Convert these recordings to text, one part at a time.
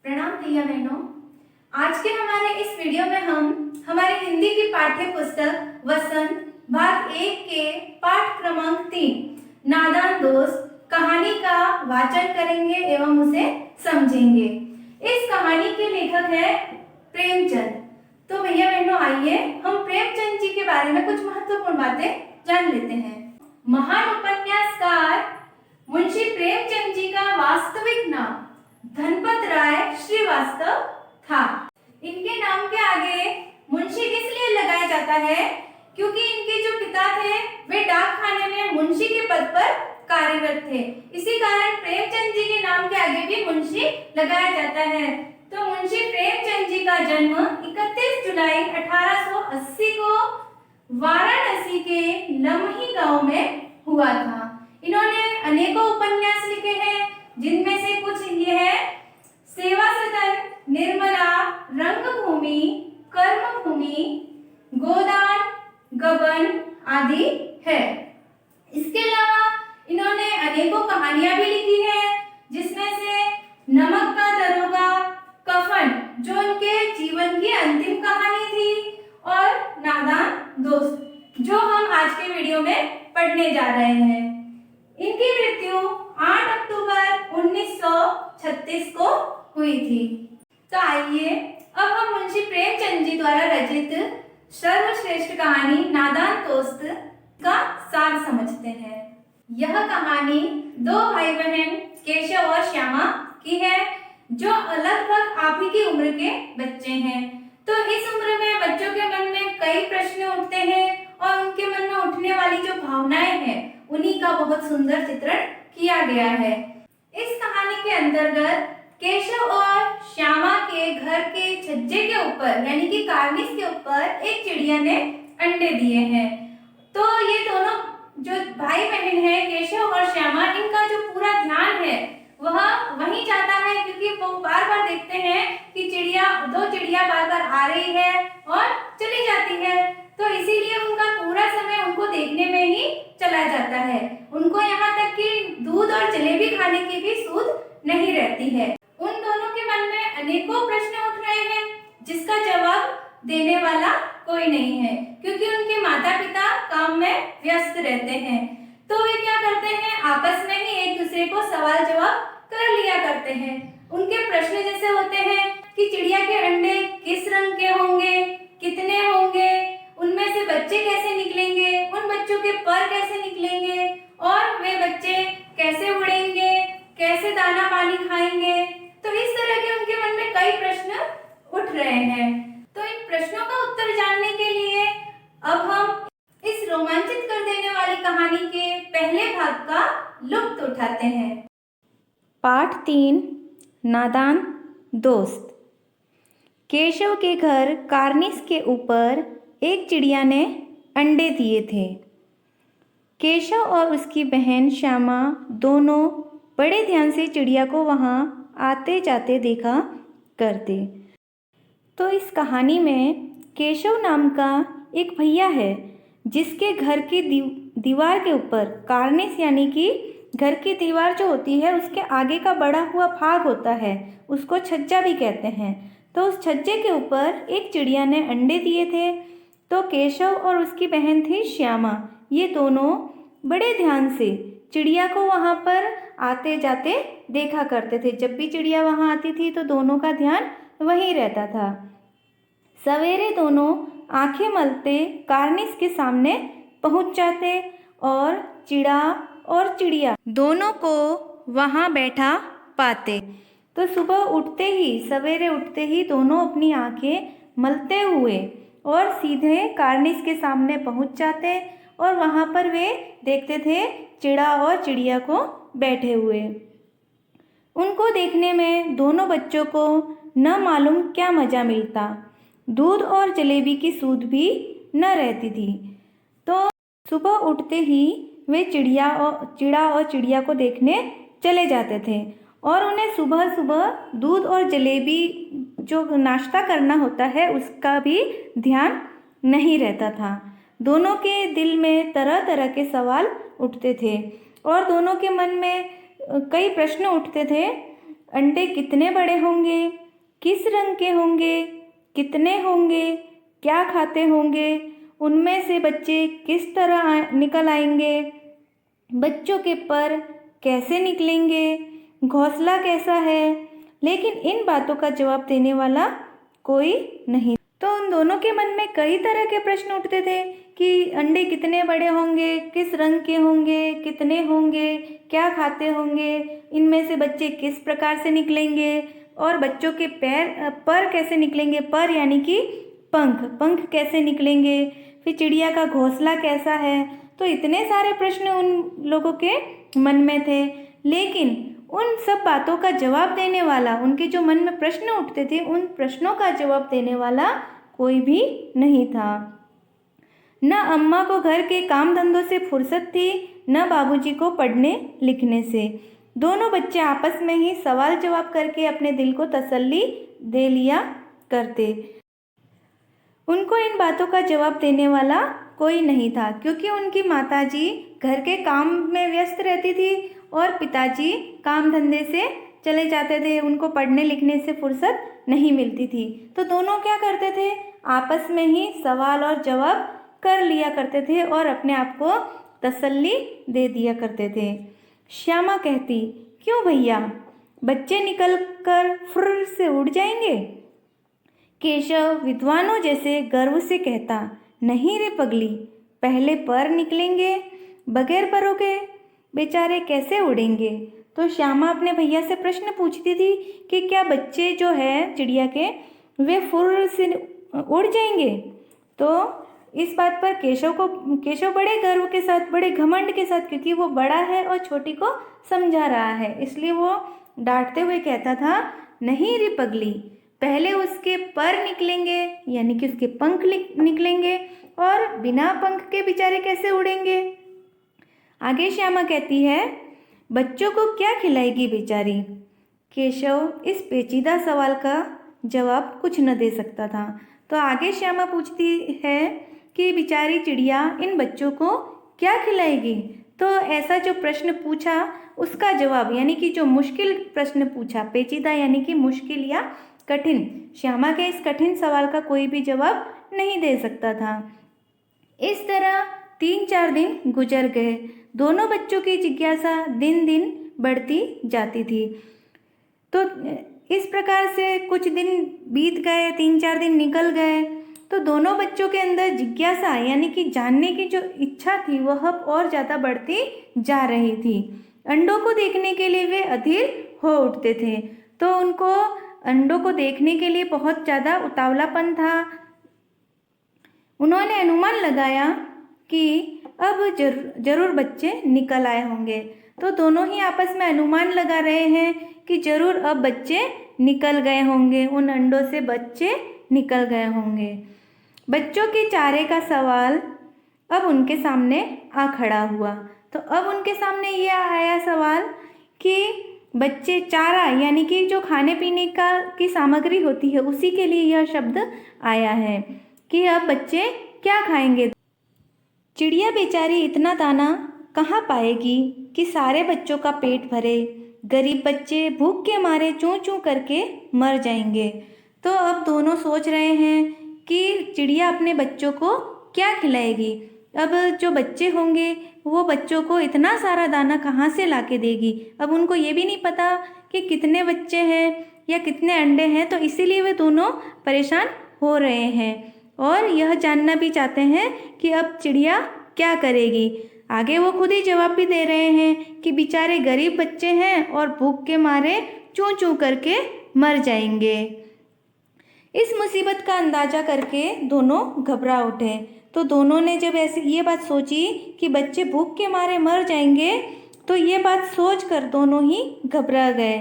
प्रणाम भैया बहनों। आज के हमारे इस वीडियो में हम हमारे हिंदी की पाठ्य पुस्तक वसंत भाग 1 के पाठ क्रमांक 3 नादान दोस्त कहानी का वाचन करेंगे एवं उसे समझेंगे। इस कहानी के लेखक है प्रेमचंद। तो भैया बहनों आइए हम प्रेमचंद जी के बारे में कुछ महत्वपूर्ण बातें जान लेते हैं। महान उपन्यासकार मुंशी प्रेमचंद जी का वास्तविक नाम धनपत राय श्रीवास्तव था। इनके नाम के आगे मुंशी इसलिए लगाया जाता है क्योंकि इनके जो पिता थे वे डाक खाने में मुंशी के पद पर कार्यरत थे। इसी कारण प्रेमचंद जी के नाम के आगे भी मुंशी लगाया जाता है। तो मुंशी प्रेमचंद जी का जन्म 31 जुलाई 1880 को वाराणसी के लमही गांव में हुआ था। इन्होंने अनेकों उपन्यास लिखे हैं, जिनमें से कुछ ये है सेवा सदन, निर्मला, रंगभूमि, कर्मभूमि, गोदान, गबन आदि है। इसके अलावा इन्होंने अनेकों कहानियां भी लिखी हैं, जिसमें से नमक का दरोगा, कफन जो उनके जीवन की अंतिम कहानी थी, और नादान दोस्त जो हम आज के वीडियो में पढ़ने जा रहे हैं। इनकी मृत्यु 8 अक्टूबर 1936 को हुई थी। तो आइए अब हम मुंशी प्रेमचंद जी द्वारा रचित सर्वश्रेष्ठ कहानी नादान दोस्त का सार समझते हैं। यह कहानी दो भाई बहन केशव और श्यामा की है, जो लगभग आप ही की उम्र के बच्चे हैं। तो इस उम्र में बच्चों के मन में कई प्रश्न उठते हैं और उनके मन में उठने वाली जो भावनाएं हैं उन्हीं का बहुत सुंदर चित्रण किया गया है। इस कहानी के अंतर्गत केशव और श्यामा के घर के छज्जे के ऊपर यानी कि कार्निस के ऊपर एक चिड़िया ने अंडे दिए हैं। तो ये दोनों जो भाई बहन हैं केशव और श्यामा, इनका जो पूरा ध्यान है वह वहीं जाता है, क्योंकि वो बार बार देखते हैं कि दो चिड़िया बार बार आ रही है और चली जाती है। तो इसीलिए उनका पूरा समय उनको देखने में ही चला जाता है। उनको यहाँ तक कि दूध और जलेबी खाने की भी सूझ नहीं रहती है। उन दोनों के मन में अनेकों प्रश्न उठ रहे हैं, जिसका जवाब देने वाला कोई नहीं है, क्योंकि उनके माता पिता काम में व्यस्त रहते हैं। तो वे क्या करते हैं, आपस में ही एक दूसरे को सवाल जवाब कर लिया करते हैं। उनके प्रश्न जैसे होते हैं कि चिड़िया के अंडे किस रंग के होंगे, कितने होंगे, उनमें से बच्चे कैसे निकलेंगे, उन बच्चों के पर कैसे निकलेंगे, और वे बच्चे कैसे उड़ेंगे, कैसे दाना पानी खाएंगे। तो इस तरह के उनके मन में कई प्रश्न उठ रहे हैं। तो इन प्रश्नों का उत्तर जानने के लिए अब हम इस रोमांचित कर देने वाली कहानी के पहले भाग का लुत्फ उठाते हैं। पाठ 3 नादान दोस्त। केशव के घर कार्निस के ऊपर एक चिड़िया ने अंडे दिए थे। केशव और उसकी बहन श्यामा दोनों बड़े ध्यान से चिड़िया को वहाँ आते जाते देखा करते। तो इस कहानी में केशव नाम का एक भैया है, जिसके घर की दीवार के ऊपर कार्निस यानी कि घर की दीवार जो होती है उसके आगे का बड़ा हुआ भाग होता है, उसको छज्जा भी कहते हैं। तो उस छज्जे के ऊपर एक चिड़िया ने अंडे दिए थे। तो केशव और उसकी बहन थी श्यामा, ये दोनों बड़े ध्यान से चिड़िया को वहाँ पर आते जाते देखा करते थे। जब भी चिड़िया वहाँ आती थी तो दोनों का ध्यान वहीं रहता था। सवेरे दोनों आंखें मलते कार्निस के सामने पहुँच जाते और चिड़ा और चिड़िया दोनों को वहाँ बैठा पाते। तो सवेरे उठते ही दोनों अपनी आंखें मलते हुए और सीधे कार्निस के सामने पहुँच जाते और वहाँ पर वे देखते थे चिड़ा और चिड़िया को बैठे हुए। उनको देखने में दोनों बच्चों को न मालूम क्या मज़ा मिलता। दूध और जलेबी की सूध भी न रहती थी। तो सुबह उठते ही वे चिड़ा और चिड़िया को देखने चले जाते थे और उन्हें सुबह सुबह दूध और जलेबी जो नाश्ता करना होता है उसका भी ध्यान नहीं रहता था। दोनों के दिल में तरह तरह के सवाल उठते थे और दोनों के मन में कई प्रश्न उठते थे। अंडे कितने बड़े होंगे, किस रंग के होंगे, कितने होंगे, क्या खाते होंगे, उनमें से बच्चे किस तरह निकल आएंगे, बच्चों के पर कैसे निकलेंगे, घोंसला कैसा है। लेकिन इन बातों का जवाब देने वाला कोई नहीं। तो उन दोनों के मन में कई तरह के प्रश्न उठते थे कि अंडे कितने बड़े होंगे, किस रंग के होंगे, कितने होंगे, क्या खाते होंगे, इनमें से बच्चे किस प्रकार से निकलेंगे और बच्चों के पर कैसे निकलेंगे, पर यानी कि पंख कैसे निकलेंगे, फिर चिड़िया का घोंसला कैसा है। तो इतने सारे प्रश्न उन लोगों के मन में थे, लेकिन उन सब बातों का जवाब देने वाला, उनके जो मन में प्रश्न उठते थे उन प्रश्नों का जवाब देने वाला कोई भी नहीं था। न अम्मा को घर के काम धंधों से फुर्सत थी, न बाबूजी को पढ़ने लिखने से। दोनों बच्चे आपस में ही सवाल जवाब करके अपने दिल को तसल्ली दे लिया करते। उनको इन बातों का जवाब देने वाला कोई नहीं था, क्योंकि उनकी माताजी घर के काम में व्यस्त रहती थी और पिताजी काम धंधे से चले जाते थे, उनको पढ़ने लिखने से फुर्सत नहीं मिलती थी। तो दोनों क्या करते थे, आपस में ही सवाल और जवाब कर लिया करते थे और अपने आप को तसल्ली दे दिया करते थे। श्यामा कहती, क्यों भैया, बच्चे निकल कर फुर्र से उड़ जाएंगे। केशव विद्वानों जैसे गर्व से कहता, नहीं रे पगली, पहले पर निकलेंगे, बगैर परों के बेचारे कैसे उड़ेंगे। तो श्यामा अपने भैया से प्रश्न पूछती थी कि क्या बच्चे जो है चिड़िया के वे फुर्र से उड़ जाएंगे। तो इस बात पर केशव बड़े गर्व के साथ, बड़े घमंड के साथ, क्योंकि वो बड़ा है और छोटी को समझा रहा है, इसलिए वो डांटते हुए कहता था, नहीं रे पगली, पहले उसके पर निकलेंगे यानी कि उसके पंख निकलेंगे, और बिना पंख के बेचारे कैसे उड़ेंगे। आगे श्यामा कहती है, बच्चों को क्या खिलाएगी बेचारी। केशव इस पेचीदा सवाल का जवाब कुछ न दे सकता था। तो आगे श्यामा पूछती है कि बेचारी चिड़िया इन बच्चों को क्या खिलाएगी। तो ऐसा जो प्रश्न पूछा उसका जवाब, यानी कि जो मुश्किल प्रश्न पूछा, पेचीदा यानी कि मुश्किल या कठिन, श्यामा के इस कठिन सवाल का कोई भी जवाब नहीं दे सकता था। इस तरह 3-4 दिन गुजर गए। दोनों बच्चों की जिज्ञासा दिन दिन बढ़ती जाती थी। तो इस प्रकार से कुछ दिन बीत गए, 3-4 दिन निकल गए। तो दोनों बच्चों के अंदर जिज्ञासा यानी कि जानने की जो इच्छा थी वह और ज़्यादा बढ़ती जा रही थी। अंडों को देखने के लिए वे अधीर हो उठते थे। तो उनको अंडों को देखने के लिए बहुत ज़्यादा उतावलापन था। उन्होंने अनुमान लगाया कि अब जरूर बच्चे निकल आए होंगे। तो दोनों ही आपस में अनुमान लगा रहे हैं कि जरूर अब बच्चे निकल गए होंगे, उन अंडों से बच्चे निकल गए होंगे। बच्चों के चारे का सवाल अब उनके सामने आ खड़ा हुआ। तो अब उनके सामने ये आया सवाल कि बच्चे चारा यानी कि जो खाने पीने की सामग्री होती है उसी के लिए यह शब्द आया है कि अब बच्चे क्या खाएंगे। चिड़िया बेचारी इतना दाना कहाँ पाएगी कि सारे बच्चों का पेट भरे। गरीब बच्चे भूख के मारे चूं चूं करके मर जाएंगे। तो अब दोनों सोच रहे हैं कि चिड़िया अपने बच्चों को क्या खिलाएगी। अब जो बच्चे होंगे वो बच्चों को इतना सारा दाना कहाँ से लाके देगी। अब उनको ये भी नहीं पता कि कितने बच्चे हैं या कितने अंडे हैं, तो इसीलिए वे दोनों परेशान हो रहे हैं और यह जानना भी चाहते हैं कि अब चिड़िया क्या करेगी। आगे वो खुद ही जवाब भी दे रहे हैं कि बेचारे गरीब बच्चे हैं और भूख के मारे चूं चूं करके मर जाएंगे। इस मुसीबत का अंदाजा करके दोनों घबरा उठे। तो दोनों ने जब ऐसी ये बात सोची कि बच्चे भूख के मारे मर जाएंगे, तो ये बात सोचकर दोनों ही घबरा गए।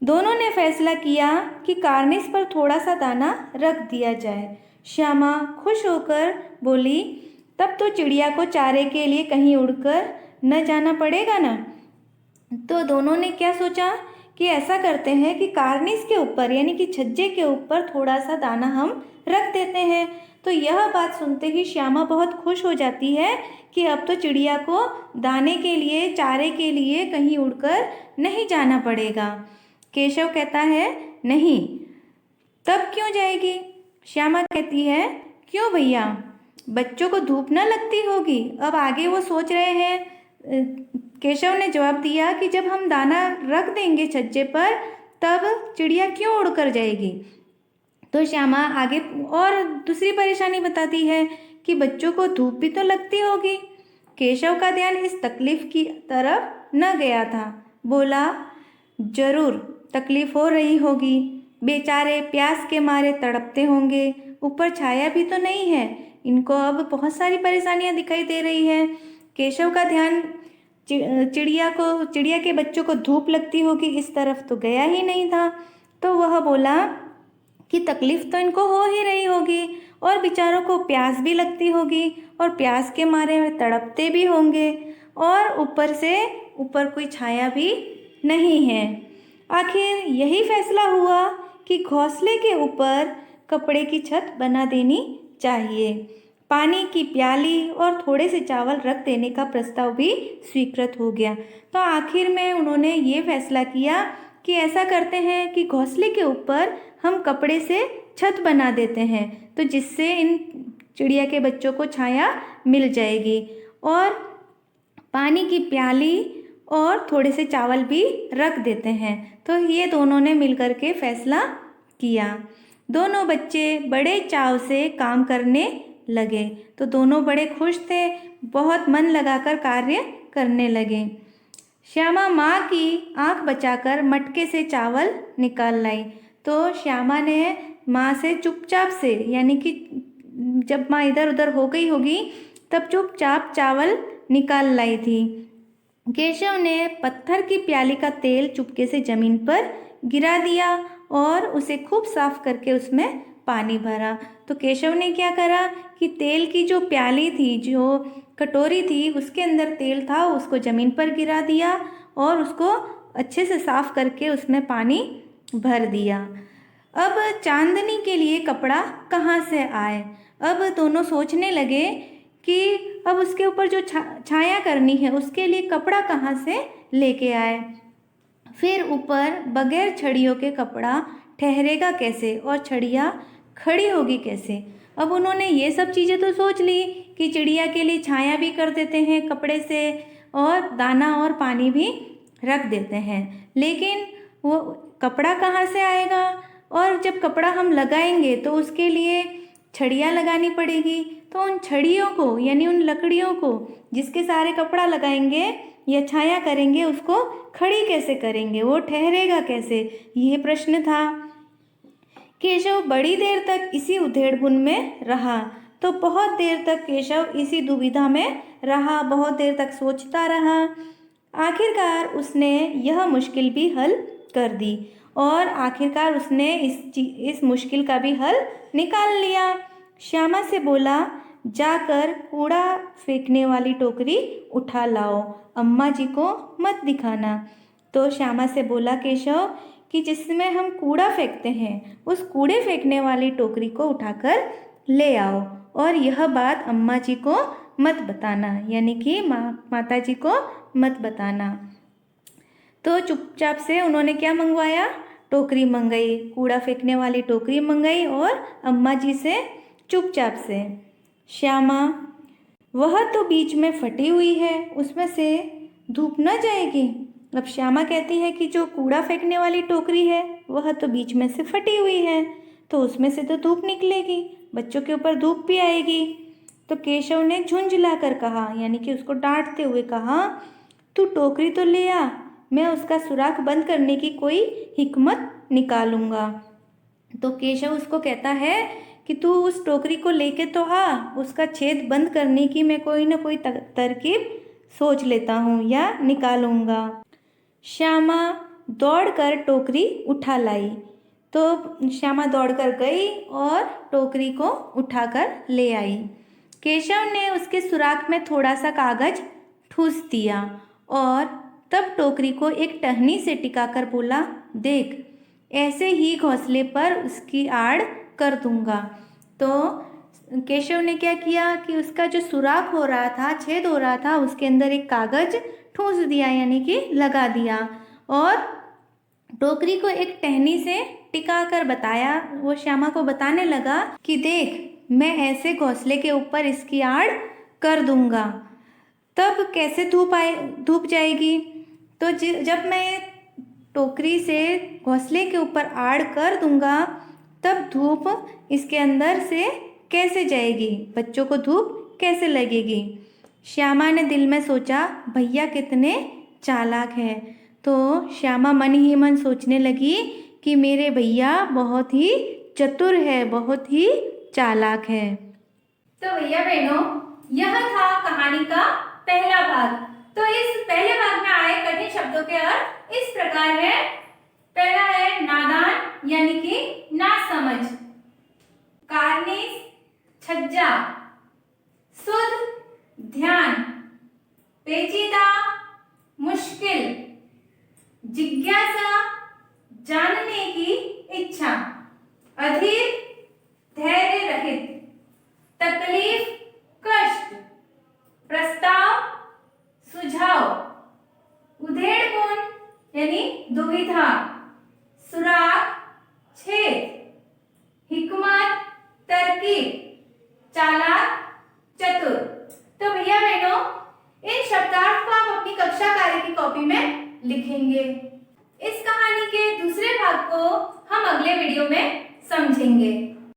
दोनों ने फैसला किया कि कार्निस पर थोड़ा सा दाना रख दिया जाए। श्यामा खुश होकर बोली, तब तो चिड़िया को चारे के लिए कहीं उड़कर न जाना पड़ेगा ना। तो दोनों ने क्या सोचा कि ऐसा करते हैं कि कार्निस के ऊपर यानी कि छज्जे के ऊपर थोड़ा सा दाना हम रख देते हैं। तो यह बात सुनते ही श्यामा बहुत खुश हो जाती है कि अब तो चिड़िया को दाने के लिए, चारे के लिए कहीं उड़कर नहीं जाना पड़ेगा। केशव कहता है नहीं। तब क्यों जाएगी? श्यामा कहती है क्यों भैया, बच्चों को धूप न लगती होगी। अब आगे वो सोच रहे हैं। केशव ने जवाब दिया कि जब हम दाना रख देंगे छज्जे पर तब चिड़िया क्यों उड़कर जाएगी। तो श्यामा आगे और दूसरी परेशानी बताती है कि बच्चों को धूप भी तो लगती होगी। केशव का ध्यान इस तकलीफ की तरफ न गया था। बोला जरूर तकलीफ हो रही होगी, बेचारे प्यास के मारे तड़पते होंगे, ऊपर छाया भी तो नहीं है, इनको अब बहुत सारी परेशानियां दिखाई दे रही है। केशव का ध्यान चिड़िया के बच्चों को धूप लगती होगी इस तरफ तो गया ही नहीं था। तो वह बोला कि तकलीफ तो इनको हो ही रही होगी और बेचारों को प्यास भी लगती होगी और प्यास के मारे में तड़पते भी होंगे और ऊपर कोई छाया भी नहीं है। आखिर यही फैसला हुआ कि घोंसले के ऊपर कपड़े की छत बना देनी चाहिए। पानी की प्याली और थोड़े से चावल रख देने का प्रस्ताव भी स्वीकृत हो गया। तो आखिर में उन्होंने ये फैसला किया कि ऐसा करते हैं कि घोंसले के ऊपर हम कपड़े से छत बना देते हैं, तो जिससे इन चिड़िया के बच्चों को छाया मिल जाएगी और पानी की प्याली और थोड़े से चावल भी रख देते हैं। तो ये दोनों ने मिलकर के फैसला किया। दोनों बच्चे बड़े चाव से काम करने लगे। तो दोनों बड़े खुश थे, बहुत मन लगाकर कार्य करने लगे। श्यामा माँ की आंख बचाकर मटके से चावल निकाल लाई। तो श्यामा ने माँ से चुपचाप से, यानी कि जब माँ इधर उधर हो गई होगी तब चुपचाप चावल निकाल लाई थी। केशव ने पत्थर की प्याली का तेल चुपके से जमीन पर गिरा दिया और उसे खूब साफ करके उसमें पानी भरा। तो केशव ने क्या करा कि तेल की जो प्याली थी, जो कटोरी थी, उसके अंदर तेल था, उसको ज़मीन पर गिरा दिया और उसको अच्छे से साफ करके उसमें पानी भर दिया। अब चांदनी के लिए कपड़ा कहाँ से आए? अब दोनों सोचने लगे कि अब उसके ऊपर जो छाया करनी है उसके लिए कपड़ा कहाँ से लेके आए। फिर ऊपर बगैर छड़ियों के कपड़ा ठहरेगा कैसे और छड़ियाँ खड़ी होगी कैसे? अब उन्होंने ये सब चीज़ें तो सोच ली कि चिड़िया के लिए छाया भी कर देते हैं कपड़े से और दाना और पानी भी रख देते हैं, लेकिन वो कपड़ा कहाँ से आएगा? और जब कपड़ा हम लगाएंगे तो उसके लिए छड़ियाँ लगानी पड़ेगी। तो उन छड़ियों को, यानी उन लकड़ियों को जिसके सारे कपड़ा लगाएंगे या छाया करेंगे, उसको खड़ी कैसे करेंगे? वो ठहरेगा कैसे? ये प्रश्न था। केशव बड़ी देर तक इसी उधेड़बुन में रहा। तो बहुत देर तक केशव इसी दुविधा में रहा, बहुत देर तक सोचता रहा। आखिरकार उसने यह मुश्किल भी हल कर दी और आखिरकार उसने इस मुश्किल का भी हल निकाल लिया। श्यामा से बोला, जाकर कूड़ा फेंकने वाली टोकरी उठा लाओ, अम्मा जी को मत दिखाना। तो श्यामा से बोला केशव कि जिसमें हम कूड़ा फेंकते हैं उस कूड़े फेंकने वाली टोकरी को उठाकर ले आओ और यह बात अम्मा जी को मत बताना, यानी कि माता जी को मत बताना। तो चुपचाप से उन्होंने क्या मंगवाया? टोकरी मंगाई, कूड़ा फेंकने वाली टोकरी मंगाई और अम्मा जी से चुपचाप से। श्यामा, वह तो बीच में फटी हुई है, उसमें से धूप न जाएगी। अब श्यामा कहती है कि जो कूड़ा फेंकने वाली टोकरी है वह तो बीच में से फटी हुई है, तो उसमें से तो धूप निकलेगी, बच्चों के ऊपर धूप भी आएगी। तो केशव ने झुंझला कर कहा, यानी कि उसको डांटते हुए कहा, तू टोकरी तो ले आ, मैं उसका सुराख बंद करने की कोई हिकमत निकालूंगा। तो केशव उसको कहता है कि तू उस टोकरी को लेके तो आ, उसका छेद बंद करने की मैं कोई ना कोई तरकीब सोच लेता हूँ या निकालूंगा। श्यामा दौड़कर टोकरी उठा लाई। तो श्यामा दौड़कर गई और टोकरी को उठाकर ले आई। केशव ने उसके सुराख में थोड़ा सा कागज ठूस दिया और तब टोकरी को एक टहनी से टिकाकर बोला, देख, ऐसे ही घोंसले पर उसकी आड़ कर दूंगा। तो केशव ने क्या किया कि उसका जो सुराख हो रहा था, छेद हो रहा था, उसके अंदर एक कागज ठूस दिया, यानी कि लगा दिया और टोकरी को एक टहनी से टिका कर बताया, वो श्यामा को बताने लगा कि देख, मैं ऐसे घोंसले के ऊपर इसकी आड़ कर दूंगा, तब कैसे धूप जाएगी। तो जब मैं टोकरी से घोंसले के ऊपर आड़ कर दूंगा, तब धूप इसके अंदर से कैसे जाएगी, बच्चों को धूप कैसे लगेगी। श्यामा ने दिल में सोचा, भैया कितने चालाक हैं। तो श्यामा मन ही मन सोचने लगी कि मेरे भैया बहुत ही चतुर है, बहुत ही चालाक है। तो भैया बहनों, यह था कहानी का पहला भाग। तो इस पहले भाग में आए कठिन शब्दों के अर्थ इस प्रकार है। पहला है नादान यानी कि ना समझ, कार्निस छज्जा, सुध ध्यान, पेचीदा मुश्किल, जिज्ञासा जानने की इच्छा, अधीर धैर्य रहित, तकलीफ कष्ट, प्रस्ताव सुझाव, उधेड़पुन यानी दुविधा, सुराग छेद, हिकमत तरकीब, चालाक चतुर। तो भैया बहनों, इन शब्दार्थ को आप अपनी कक्षा कार्य की कॉपी में लिखेंगे। इस कहानी के दूसरे भाग को हम अगले वीडियो में समझेंगे।